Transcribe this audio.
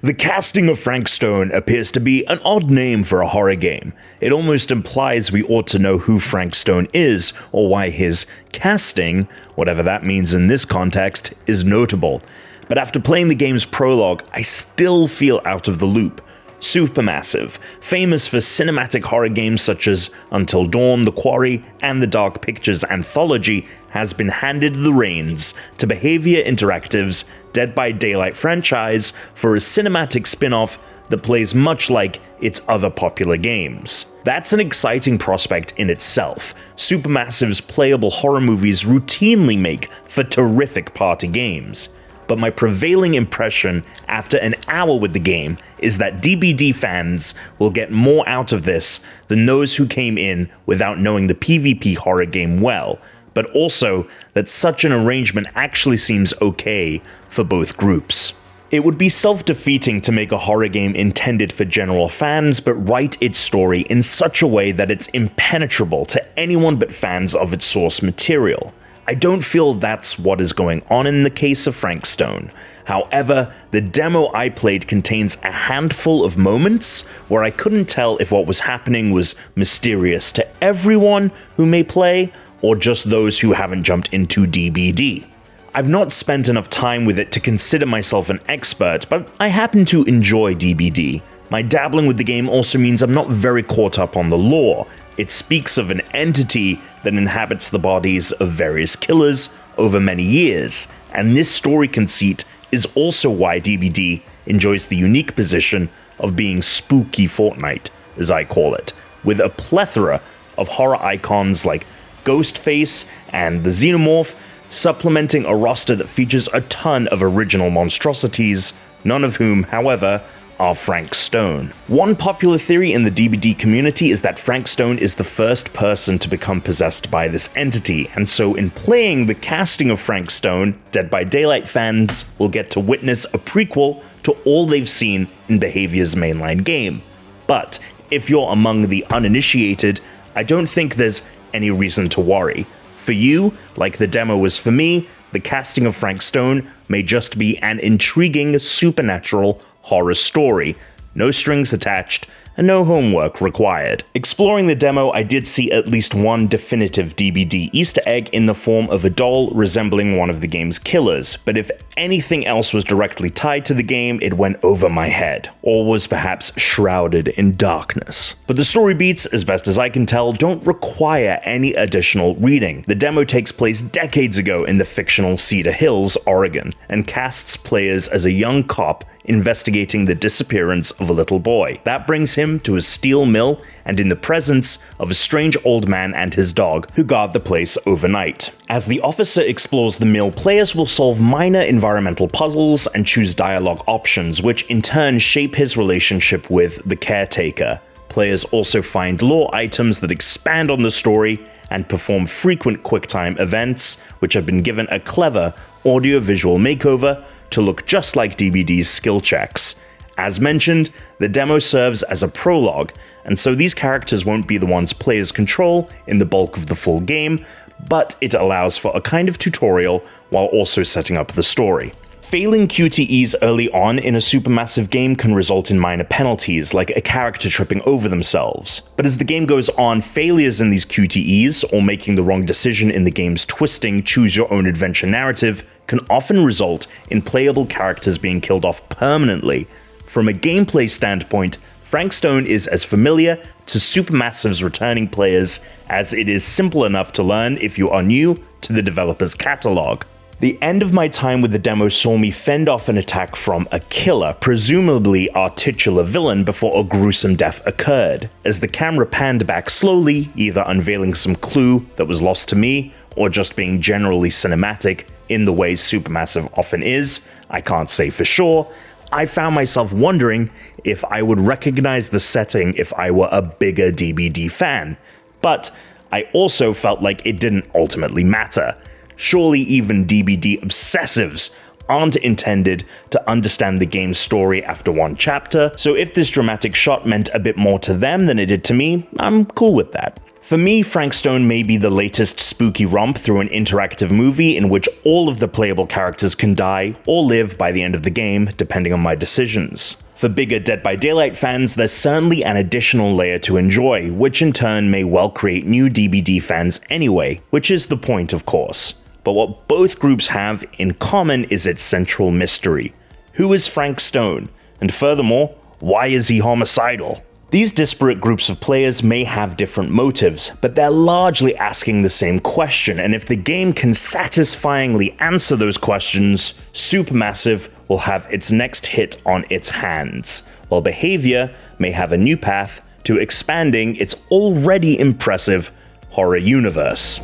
The casting of Frank Stone appears to be an odd name for a horror game. It almost implies we ought to know who Frank Stone is, or why his casting, whatever that means in this context, is notable. But after playing the game's prologue, I still feel out of the loop. Supermassive, famous for cinematic horror games such as Until Dawn, The Quarry, and the Dark Pictures Anthology, has been handed the reins to Behaviour Interactive's Dead by Daylight franchise for a cinematic spin-off that plays much like its other popular games. That's an exciting prospect in itself. Supermassive's playable horror movies routinely make for terrific party games. But my prevailing impression after an hour with the game is that DBD fans will get more out of this than those who came in without knowing the PvP horror game well, but also that such an arrangement actually seems okay for both groups. It would be self-defeating to make a horror game intended for general fans, but write its story in such a way that it's impenetrable to anyone but fans of its source material. I don't feel that's what is going on in the case of Frank Stone. However, the demo I played contains a handful of moments where I couldn't tell if what was happening was mysterious to everyone who may play, or just those who haven't jumped into DBD. I've not spent enough time with it to consider myself an expert, but I happen to enjoy DBD. My dabbling with the game also means I'm not very caught up on the lore. It speaks of an entity that inhabits the bodies of various killers over many years, and this story conceit is also why DBD enjoys the unique position of being spooky Fortnite, as I call it, with a plethora of horror icons like Ghostface and the Xenomorph, supplementing a roster that features a ton of original monstrosities, none of whom, however, are Frank Stone. One popular theory in the DBD community is that Frank Stone is the first person to become possessed by this entity, and so in playing the casting of Frank Stone, Dead by Daylight fans will get to witness a prequel to all they've seen in Behaviour's mainline game. But if you're among the uninitiated, I don't think there's any reason to worry. For you, like the demo was for me, the casting of Frank Stone may just be an intriguing supernatural horror story, no strings attached, and no homework required. Exploring the demo, I did see at least one definitive DBD Easter egg in the form of a doll resembling one of the game's killers, but if anything else was directly tied to the game, it went over my head, or was perhaps shrouded in darkness. But the story beats, as best as I can tell, don't require any additional reading. The demo takes place decades ago in the fictional Cedar Hills, Oregon, and casts players as a young cop investigating the disappearance of a little boy. That brings him to a steel mill and in the presence of a strange old man and his dog who guard the place overnight. As the officer explores the mill, players will solve minor environmental puzzles and choose dialogue options, which in turn shape his relationship with the caretaker. Players also find lore items that expand on the story and perform frequent QuickTime events, which have been given a clever audio-visual makeover to look just like DBD's skill checks. As mentioned, the demo serves as a prologue, and so these characters won't be the ones players control in the bulk of the full game, but it allows for a kind of tutorial while also setting up the story. Failing QTEs early on in a Supermassive game can result in minor penalties, like a character tripping over themselves. But as the game goes on, failures in these QTEs, or making the wrong decision in the game's twisting choose-your-own-adventure narrative, can often result in playable characters being killed off permanently. From a gameplay standpoint, Frank Stone is as familiar to Supermassive's returning players as it is simple enough to learn if you are new to the developer's catalog. The end of my time with the demo saw me fend off an attack from a killer, presumably our titular villain, before a gruesome death occurred. As the camera panned back slowly, either unveiling some clue that was lost to me, or just being generally cinematic in the way Supermassive often is, I can't say for sure, I found myself wondering if I would recognize the setting if I were a bigger DBD fan. But I also felt like it didn't ultimately matter. Surely even DBD obsessives aren't intended to understand the game's story after one chapter, so if this dramatic shot meant a bit more to them than it did to me, I'm cool with that. For me, Frank Stone may be the latest spooky romp through an interactive movie in which all of the playable characters can die or live by the end of the game, depending on my decisions. For bigger Dead by Daylight fans, there's certainly an additional layer to enjoy, which in turn may well create new DBD fans anyway, which is the point, of course. But what both groups have in common is its central mystery. Who is Frank Stone? And furthermore, why is he homicidal? These disparate groups of players may have different motives, but they're largely asking the same question, and if the game can satisfyingly answer those questions, Supermassive will have its next hit on its hands, while Behaviour may have a new path to expanding its already impressive horror universe.